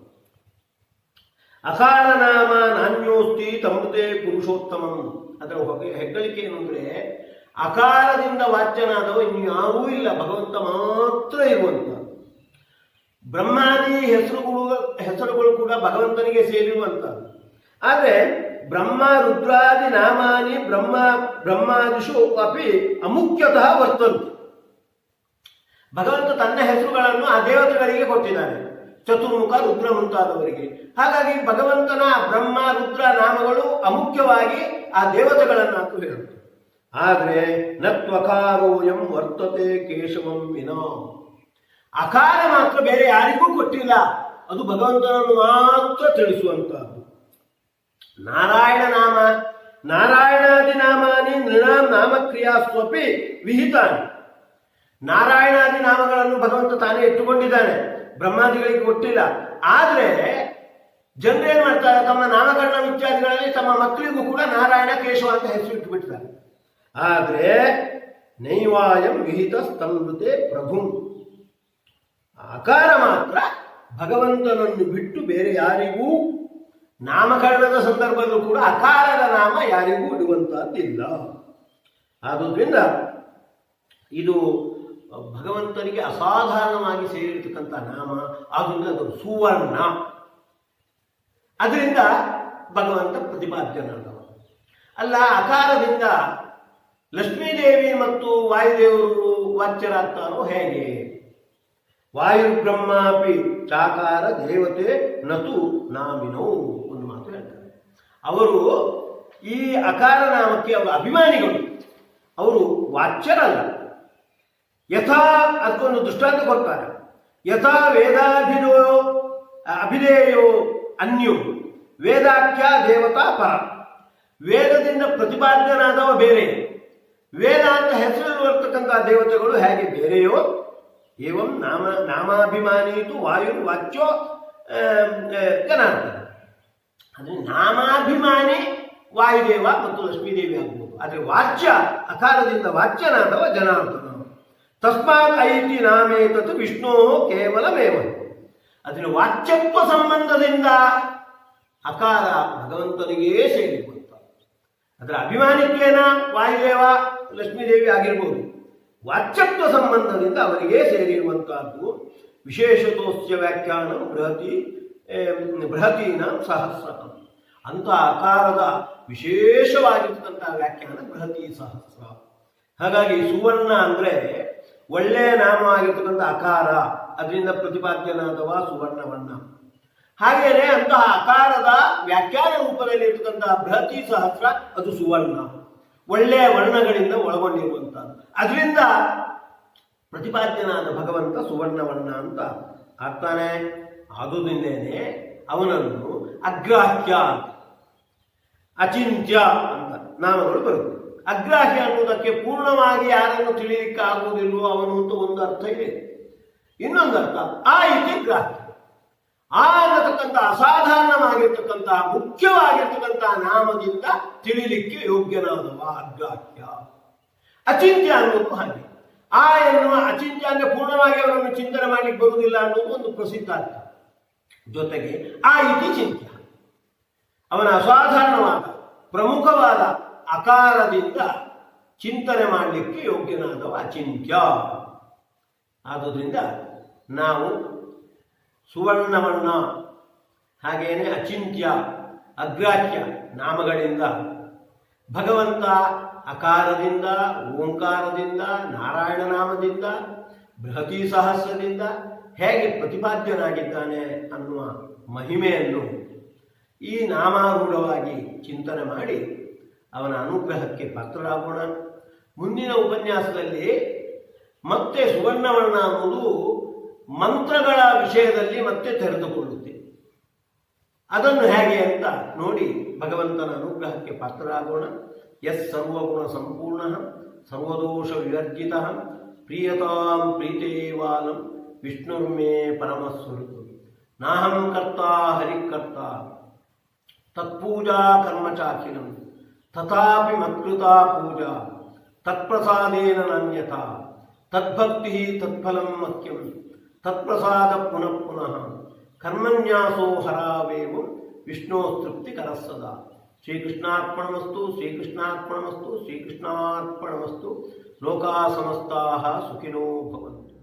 ಅಕಾರ ನಾಮ ನಾಣ್ಯೋಸ್ತಿ ತಮೃತೆ ಪುರುಷೋತ್ತಮಂ. ಅದರ ಹೆಗ್ಗಳಿಕೆ ಏನಂದ್ರೆ ಅಕಾರದಿಂದ ವಾಚ್ಯನಾದವ ಇನ್ಯಾರೂ ಇಲ್ಲ, ಭಗವಂತ ಮಾತ್ರ ಇರುವಂತ. ಬ್ರಹ್ಮಾದಿ ಹೆಸರುಗಳು ಕೂಡ ಭಗವಂತನಿಗೆ ಸೇರಿರುವಂತಹದ್ದು. ಆದರೆ ಬ್ರಹ್ಮ ರುದ್ರಾದಿ ನಾಮಾನಿ ಬ್ರಹ್ಮಾದಿಷು ಅಪಿ ಅಮುಖ್ಯತಃ ವರ್ತಂತೆ. ಭಗವಂತ ತನ್ನ ಹೆಸರುಗಳನ್ನು ಆ ದೇವತೆಗಳಿಗೆ ಕೊಟ್ಟಿದ್ದಾನೆ, ಚತುರ್ಮುಖ, ರುದ್ರ ಮುಂತಾದವರಿಗೆ. ಹಾಗಾಗಿ ಭಗವಂತನ ಬ್ರಹ್ಮ ರುದ್ರ ನಾಮಗಳು ಅಮುಖ್ಯವಾಗಿ ಆ ದೇವತೆಗಳನ್ನಾಕು ಹೇಳುತ್ತೆ. ಆದರೆ ನತ್ವಕಾರೋಯಂ ವರ್ತತೆ ಕೇಶವಂ ವಿನಾ. ಅಕಾರ ಮಾತ್ರ ಬೇರೆ ಯಾರಿಗೂ ಕೊಟ್ಟಿಲ್ಲ, ಅದು ಭಗವಂತನನ್ನು ಮಾತ್ರ ತಿಳಿಸುವಂತಹದ್ದು. ನಾರಾಯಣ ನಾಮ ನಾರಾಯಣಾದಿ ನಾಮಾನಿ ನೃಣಾಂ ನಾಮಕ್ರಿಯಾಸ್ವಪಿ ವಿಹಿತಾನಿ. ನಾರಾಯಣಾದಿ ನಾಮಗಳನ್ನು ಭಗವಂತ ತಾನೇ ಇಟ್ಟುಕೊಂಡಿದ್ದಾನೆ, ಬ್ರಹ್ಮಾದಿಗಳಿಗೆ ಕೊಟ್ಟಿಲ್ಲ. ಆದರೆ ಜನರೇನು ಮಾಡ್ತಾರೆ, ತಮ್ಮ ನಾಮಕರಣ ಇತ್ಯಾದಿಗಳಲ್ಲಿ ತಮ್ಮ ಮಕ್ಕಳಿಗೂ ಕೂಡ ನಾರಾಯಣ ಕೇಶವ ಅಂತ ಹೆಸರು ಇಟ್ಟುಬಿಡ್ತಾರೆ. ಆದರೆ ನೈವಾಯಂ ವಿಹಿತ ಸ್ತಂಭತೆ ಪ್ರಭು. ಆಕಾರ ಮಾತ್ರ ಭಗವಂತನನ್ನು ಬಿಟ್ಟು ಬೇರೆ ಯಾರಿಗೂ ನಾಮಕರಣದ ಸಂದರ್ಭದಲ್ಲೂ ಕೂಡ ಅಕಾರದ ನಾಮ ಯಾರಿಗೂ ಇಡುವಂತಹದ್ದಿಲ್ಲ. ಆದುದರಿಂದ ಇದು ಭಗವಂತನಿಗೆ ಅಸಾಧಾರಣವಾಗಿ ಸೇರಿರ್ತಕ್ಕಂಥ ನಾಮ. ಆದ್ರಿಂದ ಅದು ಸುವರ್ಣ. ಅದರಿಂದ ಭಗವಂತ ಪ್ರತಿಪಾದ್ಯನಾದವ ಅಲ್ಲ. ಅಕಾರದಿಂದ ಲಕ್ಷ್ಮೀದೇವಿ ಮತ್ತು ವಾಯುದೇವರು ವಾಚ್ಯರಾಗ್ತಾರೋ ಹೇಗೆ? ವಾಯು ಬ್ರಹ್ಮಾಪಿ ಚಾಕಾರ ದೇವತೆ ನತು ನಾಮಿನೋ ಒಂದು ಮಾತು ಹೇಳ್ತಾರೆ. ಅವರು ಈ ಅಕಾರ ನಾಮಕ್ಕೆ ಅವರು ಅಭಿಮಾನಿಗಳು, ಅವರು ವಾಚ್ಯರಲ್ಲ. ಯಥಾ ಅದಕ್ಕೊಂದು ದೃಷ್ಟಾಂತ ಕೊಡ್ತಾರೆ. ಯಥಾ ಅಭಿಧೇಯೋ ಅನ್ಯು ವೇದಾಖ್ಯ ದೇವತಾ ಪರ. ವೇದದಿಂದ ಪ್ರತಿಪಾದ್ಯನಾದವ ಬೇರೆ, ವೇದ ಅಂತ ಹೆಸರಿರುವರ್ತಕ್ಕಂಥ ದೇವತೆಗಳು ಹೇಗೆ ಬೇರೆಯೋ, ಏವಂ ನಾಮಾಭಿಮಾನೀತು ವಾಯು ವಾಚ್ಯೋ ಜನಾರ್ದನ. ಅಂದರೆ ನಾಮಾಭಿಮಾನಿ ವಾಯುದೇವ ಮತ್ತು ಲಕ್ಷ್ಮೀದೇವಿ ಆಗ್ಬೋದು. ಆದರೆ ವಾಚ್ಯ ಅಕಾರದಿಂದ ವಾಚ್ಯನಾದವ ಜನಾರ್ದನ. ತಸ್ಮಾತ್ ಐತಿ ನಾಮೇತತ್ ವಿಷ್ಣು ಕೇವಲಮೇವ. ಅದರ ವಾಚ್ಯತ್ವ ಸಂಬಂಧದಿಂದ ಅಕಾರ ಭಗವಂತನಿಗೇ ಸೇರಿರುವಂತ. ಅದರ ಅಭಿಮಾನಿತ್ವೇನ ವಾಯುದೇವ ಲಕ್ಷ್ಮೀದೇವಿ ಆಗಿರ್ಬೋದು, ವಾಚ್ಯತ್ವ ಸಂಬಂಧದಿಂದ ಅವರಿಗೆ ಸೇರಿರುವಂತಹದ್ದು. ವಿಶೇಷತೋಸ್ಯ ವ್ಯಾಖ್ಯಾನ ಬೃಹತೀನ ಸಹಸ್ರ. ಅಂತ ಅಕಾರದ ವಿಶೇಷವಾಗಿರ್ತಕ್ಕಂತಹ ವ್ಯಾಖ್ಯಾನ ಬೃಹತಿ ಸಹಸ್ರ. ಹಾಗಾಗಿ ಸುವರ್ಣ ಅಂದ್ರೆ ಒಳ್ಳೆಯ ನಾಮವಾಗಿರ್ತಕ್ಕಂಥ ಅಕಾರ, ಅದರಿಂದ ಪ್ರತಿಪಾದ್ಯನಾದವ ಸುವರ್ಣವರ್ಣ. ಹಾಗೆಯೇ ಅಂತಹ ಅಕಾರದ ವ್ಯಾಖ್ಯಾನ ರೂಪದಲ್ಲಿ ಇರ್ತಕ್ಕಂತಹ ಬೃಹತಿ ಸಹಸ್ರ ಅದು ಸುವರ್ಣ, ಒಳ್ಳೆಯ ವರ್ಣಗಳಿಂದ ಒಳಗೊಂಡಿರುವಂತಹದ್ದು. ಅದರಿಂದ ಪ್ರತಿಪಾದ್ಯನಾದ ಭಗವಂತ ಸುವರ್ಣವರ್ಣ ಅಂತ ಆಗ್ತಾನೆ. ಆದುದರಿಂದೇನೆ ಅವನನ್ನು ಅಗ್ರಾಹ್ಯ, ಅಚಿಂತ್ಯ ಅಂತ ನಾಮಗಳು ಬರುತ್ತೆ. ಅಗ್ರಾಹ್ಯ ಅನ್ನುವುದಕ್ಕೆ ಪೂರ್ಣವಾಗಿ ಯಾರನ್ನು ತಿಳಿಯಲಿಕ್ಕಾಗುವುದಿಲ್ಲವೋ ಅವನು ಅಂತ ಒಂದು ಅರ್ಥ ಇದೆ. ಇನ್ನೊಂದು ಅರ್ಥ ಆ ಇತಿ ಗ್ರಾಹ್ಯ. ಆ ಅನ್ನತಕ್ಕಂಥ ಅಸಾಧಾರಣವಾಗಿರ್ತಕ್ಕಂಥ ಮುಖ್ಯವಾಗಿರ್ತಕ್ಕಂಥ ನಾಮದಿಂದ ತಿಳಿಲಿಕ್ಕೆ ಯೋಗ್ಯನಾದವ ಅಗ್ರಾಹ್ಯ. ಅಚಿಂತ್ಯ ಅನ್ನೋದು ಹಾಗೆ. ಆ ಎನ್ನುವ ಅಚಿಂತ್ಯ ಅಂದ್ರೆ ಪೂರ್ಣವಾಗಿ ಅವರನ್ನು ಚಿಂತನೆ ಮಾಡಲಿಕ್ಕೆ ಬರುವುದಿಲ್ಲ ಅನ್ನೋದು ಒಂದು ಪ್ರಸಿದ್ಧ ಅರ್ಥ. ಜೊತೆಗೆ ಆ ಇತಿ ಚಿಂತ್ಯ, ಅವನ ಅಸಾಧಾರಣವಾದ ಪ್ರಮುಖವಾದ ಅಕಾರದಿಂದ ಚಿಂತನೆ ಮಾಡಲಿಕ್ಕೆ ಯೋಗ್ಯನಾದವ ಅಚಿಂತ್ಯ. ಆದುದರಿಂದ ನಾವು ಸುವರ್ಣವನ್ನ ಹಾಗೇನೆ ಅಚಿಂತ್ಯ ಅಗ್ರಾಹ್ಯ ನಾಮಗಳಿಂದ ಭಗವಂತ ಅಕಾರದಿಂದ, ಓಂಕಾರದಿಂದ, ನಾರಾಯಣ ನಾಮದಿಂದ, ಬೃಹತಿ ಸಹಸ್ರದಿಂದ ಹೇಗೆ ಪ್ರತಿಪಾದ್ಯನಾಗಿದ್ದಾನೆ ಅನ್ನುವ ಮಹಿಮೆಯನ್ನು ಈ ನಾಮಾರೂಢವಾಗಿ ಚಿಂತನೆ ಮಾಡಿ ಅವನ ಅನುಗ್ರಹಕ್ಕೆ ಪಾತ್ರರಾಗೋಣ. ಮುಂದಿನ ಉಪನ್ಯಾಸದಲ್ಲಿ ಮತ್ತೆ ಸುವರ್ಣವರ್ಣ ಅನ್ನುವುದು ಮಂತ್ರಗಳ ವಿಷಯದಲ್ಲಿ ಮತ್ತೆ ತೆರೆದುಕೊಳ್ಳುತ್ತೆ. ಅದನ್ನು ಹೇಗೆ ಅಂತ ನೋಡಿ ಭಗವಂತನ ಅನುಗ್ರಹಕ್ಕೆ ಪಾತ್ರರಾಗೋಣ. ಯಸ್ ಸರ್ವಗುಣ ಸಂಪೂರ್ಣ ಸರ್ವದೋಷ ವಿವರ್ಜಿತ ಪ್ರಿಯತಾಂ ಪ್ರೀತೇವಾಲಂ ವಿಷ್ಣುರ್ಮೇ ಪರಮಸ್ವರೂಪ ನಾಹಂ ಕರ್ತಾ ಹರಿಕರ್ತ ತತ್ಪೂಜಾ ಕರ್ಮ ಚಾಖಿಲಂ ತಥಾಪಿ ಮತ್ಕೃತಾ ಪೂಜಾ ತತ್ಪ್ರಸಾದೇನ ನಾನ್ಯಥಾ ತದ್ಭಕ್ತಿ ತತ್ಫಲಂ ಮಖ್ಯಂ ತತ್ಪ್ರಸಾದ ಪುನಃ ಪುನಃ ಕರ್ಮನ್ಯಾಸೋ ಹರಾವೇವ ವಿಷ್ಣೋ ತೃಪ್ತಿ ಕರಸ್ಸದಾ. ಶ್ರೀಕೃಷ್ಣಾರ್ಪಣಮಸ್ತು, ಶ್ರೀಕೃಷ್ಣಾರ್ಪಣಮಸ್ತು, ಶ್ರೀಕೃಷ್ಣಾರ್ಪಣಮಸ್ತು. ಲೋಕಾ ಸಮಸ್ತಾಃ ಸುಖಿನೋ ಭವಂತು.